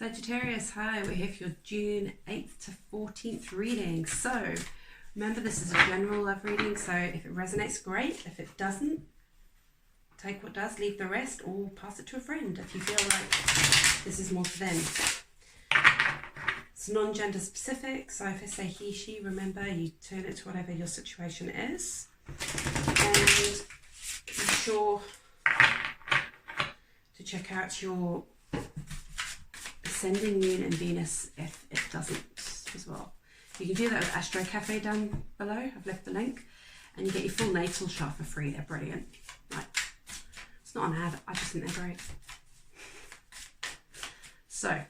Sagittarius, hi, we're here for your June 8th to 14th reading. So, remember this is a general love reading, so if it resonates, great. If it doesn't, take what does, leave the rest, or pass it to a friend if you feel like this is more for them. It's non-gender specific, so if I say he, she, remember you turn it to whatever your situation is. And be sure to check out your ascending moon and Venus if it doesn't as well. You can do that with Astro Cafe down below. I've left the link. And you get your full natal chart for free. They're brilliant. Like, it's not an ad, I just think they're great. So,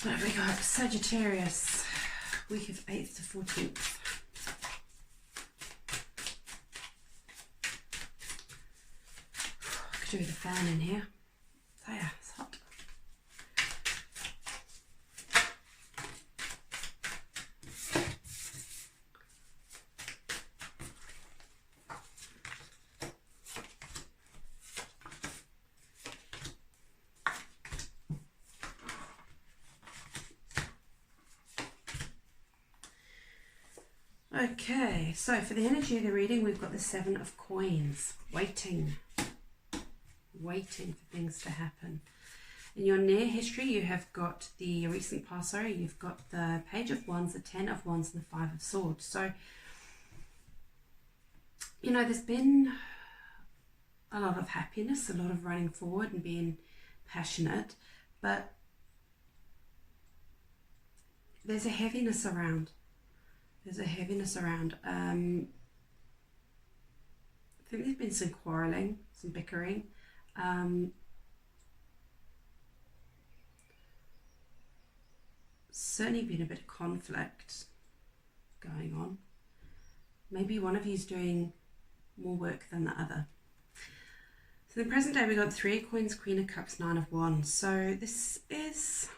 what have we got? Sagittarius, week of 8th to 14th. I could do with a fan in here. So yeah, it's hot. Okay, so for the energy of the reading, we've got the Seven of Coins, waiting for things to happen. In your near history, you have got the recent past, sorry, you've got the Page of Wands, the Ten of Wands, and the Five of Swords. So, you know, there's been a lot of happiness, a lot of running forward and being passionate, but there's a heaviness around. There's a heaviness around. I think there's been some quarrelling, some bickering. Certainly been a bit of conflict going on. Maybe one of you is doing more work than the other. So in the present day, we got Three of Coins, Queen of Cups, Nine of Wands. So this is,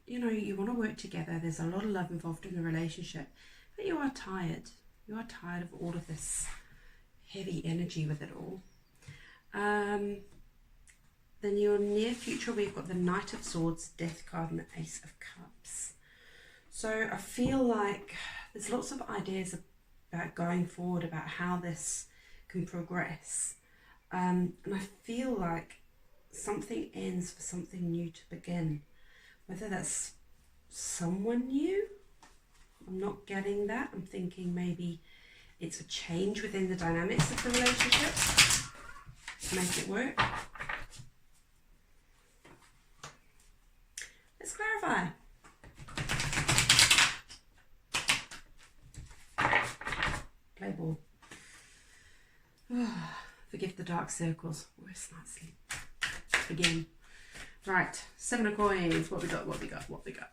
you know, you want to work together. There's a lot of love involved in the relationship. But you are tired. You are tired of all of this heavy energy with it all. Then your near future, we've got the Knight of Swords, Death card, and the Ace of Cups. So I feel like there's lots of ideas about going forward, about how this can progress. And I feel like something ends for something new to begin. Whether that's someone new, I'm not getting that. I'm thinking maybe it's a change within the dynamics of the relationship to make it work. Let's clarify. Play ball. Forgive the dark circles. Where's night sleep? Again. Right, Seven of Coins. What we got? What we got? What we got?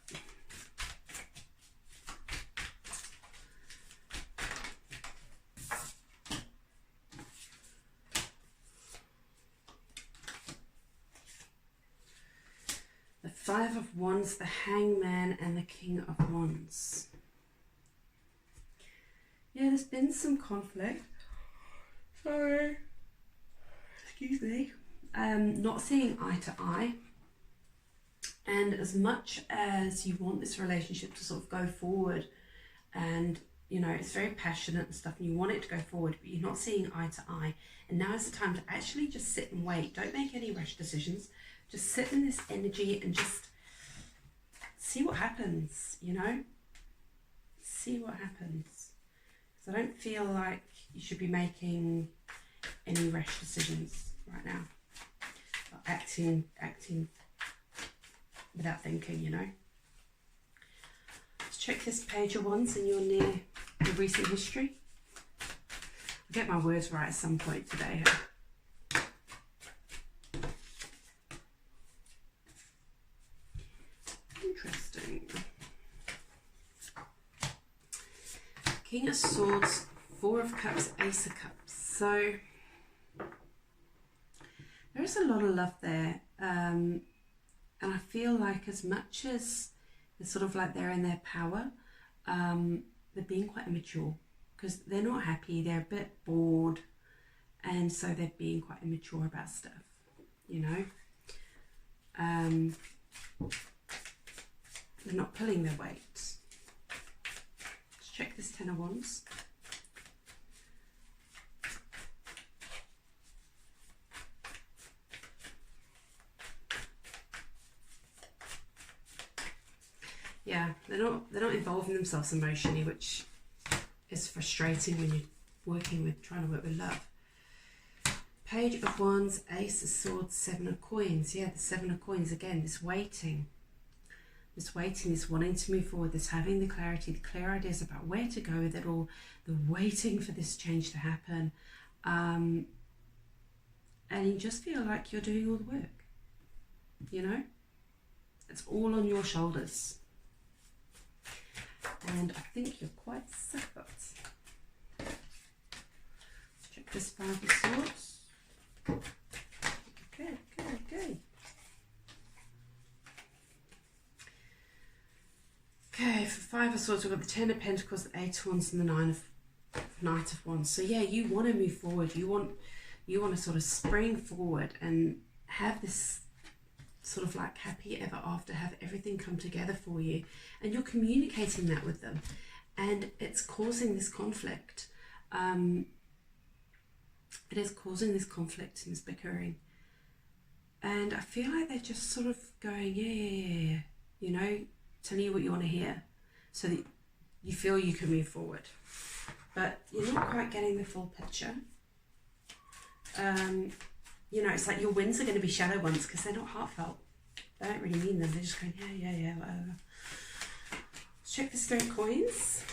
Five of Wands, the Hangman, and the King of Wands. Yeah, there's been some conflict. Sorry. Excuse me. Not seeing eye to eye. And as much as you want this relationship to sort of go forward, and, you know, it's very passionate and stuff, and you want it to go forward, but you're not seeing eye to eye. And now is the time to actually just sit and wait. Don't make any rash decisions. Just sit in this energy and just see what happens, you know? See what happens. Because I don't feel like you should be making any rash decisions right now. Or acting without thinking, you know? Let's check this Page of Wands in your recent history. I'll get my words right at some point today. Interesting. King of Swords, Four of Cups, Ace of Cups. So there is a lot of love there, and I feel like as much as it's sort of like they're in their power, they're being quite immature because they're not happy. They're a bit bored. and so they're being quite immature about stuff, you know. They're not pulling their weight. Let's check this Ten of Wands. Yeah, they're not involving themselves emotionally, which is frustrating when you're trying to work with love. Page of Wands, Ace of Swords, Seven of Coins. Yeah, the Seven of Coins again. This waiting, this wanting to move forward, this having the clarity, the clear ideas about where to go with it all, the waiting for this change to happen, and you just feel like you're doing all the work. You know, it's all on your shoulders. And I think you're quite sick of it. Let's check this Five of Swords. Okay. Okay, for Five of Swords, we've got the Ten of Pentacles, the Eight of Wands, and the Knight of Wands. So yeah, you want to move forward. You want to sort of spring forward and have this sort of like happy ever after, have everything come together for you, and you're communicating that with them, and it's causing this conflict. It is causing this conflict and this bickering, and I feel like they're just sort of going, yeah, you know, telling you what you want to hear so that you feel you can move forward, but you're not quite getting the full picture. You know, it's like your wins are going to be shallow ones because they're not heartfelt. They don't really mean them. They're just going, yeah, whatever. Let's check this Three of Coins.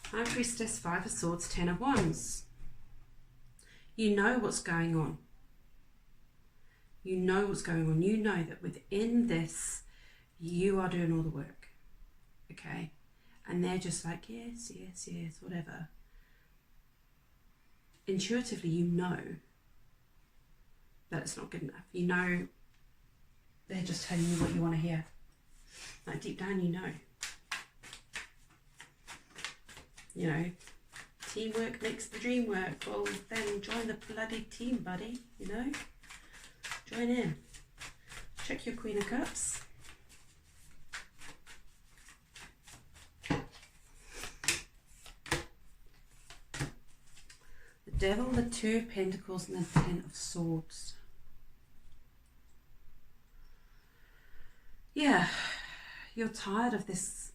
High Priestess, Five of Swords, Ten of Wands. You know what's going on. You know what's going on. You know that within this, you are doing all the work. Okay? And they're just like, yes, whatever. Intuitively, you know that it's not good enough. You know they're just telling you what you want to hear. Like deep down, you know. You know, teamwork makes the dream work. Well, then join the bloody team, buddy. You know, join in. Check your Queen of Cups. Devil, the Two of Pentacles, and the Ten of Swords. Yeah, you're tired of this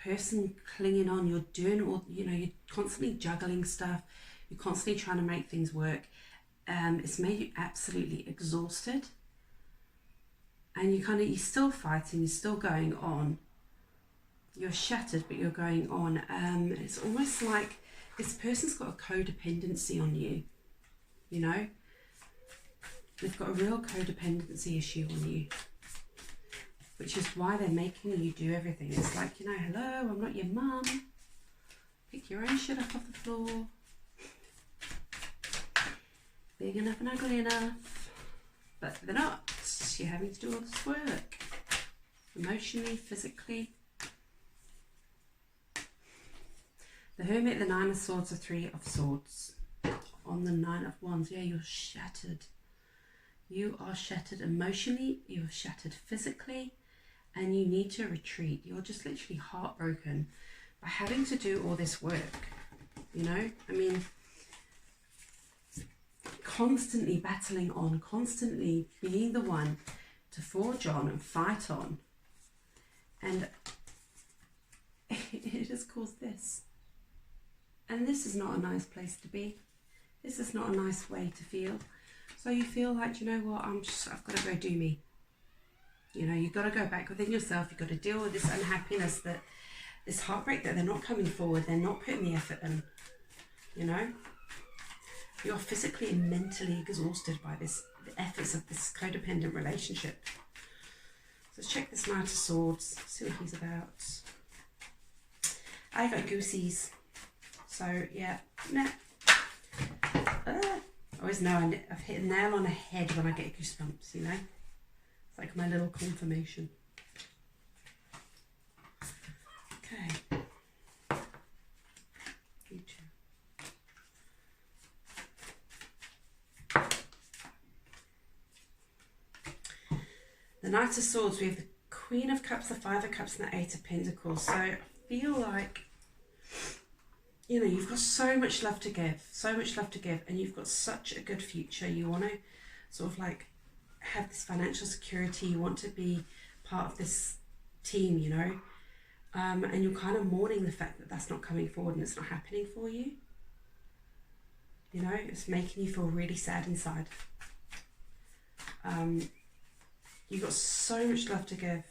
person clinging on. You're doing all, you know, you're constantly juggling stuff. You're constantly trying to make things work. It's made you absolutely exhausted. And you're still fighting, you're still going on. You're shattered, but you're going on. It's almost like this person's got a codependency on you, you know? They've got a real codependency issue on you, which is why they're making you do everything. It's like, you know, hello, I'm not your mum. Pick your own shit up off the floor. Big enough and ugly enough. But they're not. You're having to do all this work. Emotionally, physically. The Hermit, the Nine of Swords, the Three of Swords. On the Nine of Wands, yeah, you're shattered. You are shattered emotionally, you're shattered physically, and you need to retreat. You're just literally heartbroken by having to do all this work, you know? I mean, constantly battling on, constantly being the one to forge on and fight on. And it has caused this. And this is not a nice place to be. This is not a nice way to feel. So you feel like, you know what, I've got to go do me. You know, you've got to go back within yourself. You've got to deal with this unhappiness, this heartbreak that they're not coming forward. They're not putting the effort in, you know. You're physically and mentally exhausted by the efforts of this codependent relationship. So let's check this Knight of Swords, see what he's about. I got goosies. So, yeah, nah. I always know I've hit a nail on a head when I get goosebumps, you know? It's like my little confirmation. Okay. You Knight of Swords, we have the Queen of Cups, the Five of Cups, and the Eight of Pentacles. So I feel like, you know, you've got so much love to give, and you've got such a good future. You want to sort of like have this financial security. You want to be part of this team, you know, and you're kind of mourning the fact that that's not coming forward and it's not happening for you. You know, it's making you feel really sad inside. You've got so much love to give.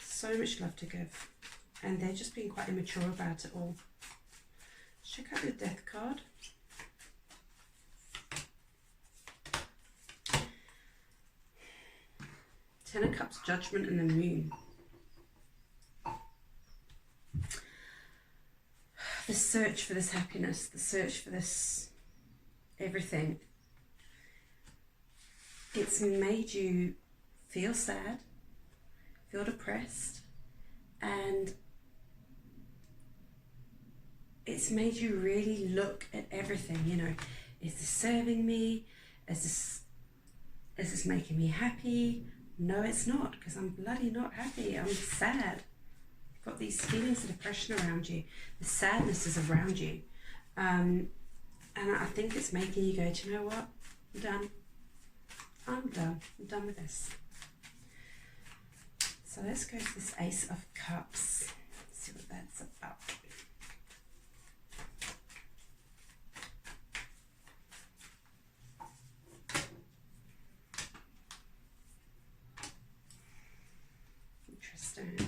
So much love to give. And they're just being quite immature about it all. Let's check out the Death card. Ten of Cups, Judgment, and the Moon. The search for this happiness, the search for this everything. It's made you feel sad, feel depressed, and it's made you really look at everything, you know. Is this serving me? Is this making me happy? No, it's not, because I'm bloody not happy. I'm sad. You've got these feelings of depression around you. The sadness is around you. And I think it's making you go, do you know what? I'm done. I'm done. I'm done with this. So let's go to this Ace of Cups. Let's see what that's about. Interesting.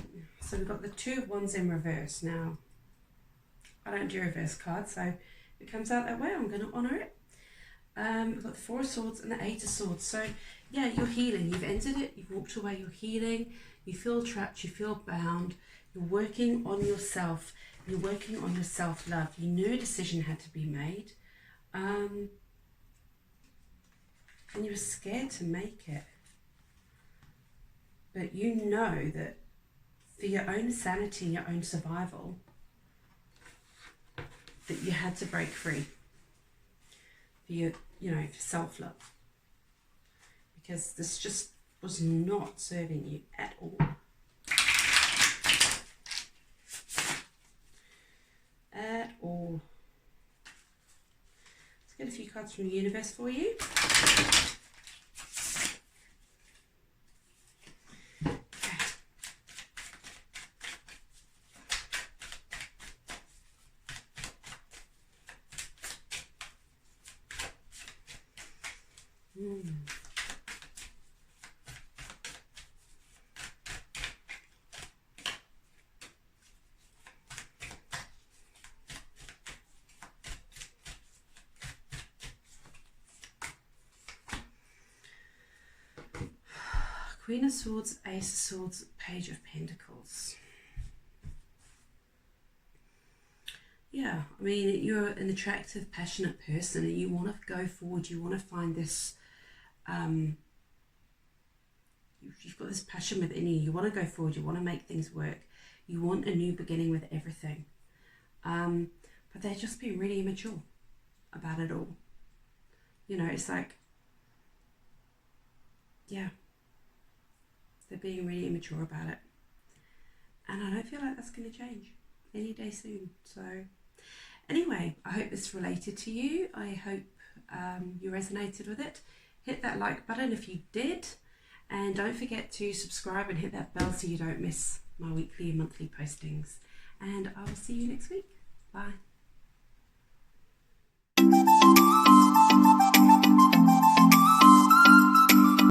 So we've got the Two of Wands in reverse. Now, I don't do reverse cards, so if it comes out that way, I'm going to honour it. We've got the Four of Swords and the Eight of Swords. So yeah, you're healing. You've entered it. You've walked away. You're healing. You feel trapped. You feel bound. You're working on yourself. You're working on your self-love. You knew a decision had to be made. And you were scared to make it. But you know that for your own sanity and your own survival, that you had to break free. For your, you know, for self-love, because this just was not serving you at all. At all. Let's get a few cards from the universe for you. Queen of Swords, Ace of Swords, Page of Pentacles. Yeah, I mean, you're an attractive, passionate person and you want to go forward. You want to find this, you've got this passion within you. You want to go forward. You want to make things work. You want a new beginning with everything. But they're just being really immature about it all. You know, it's like, yeah. They're being really immature about it. And I don't feel like that's going to change any day soon. So anyway, I hope this related to you. I hope you resonated with it. Hit that like button if you did. And don't forget to subscribe and hit that bell so you don't miss my weekly and monthly postings. And I will see you next week. Bye.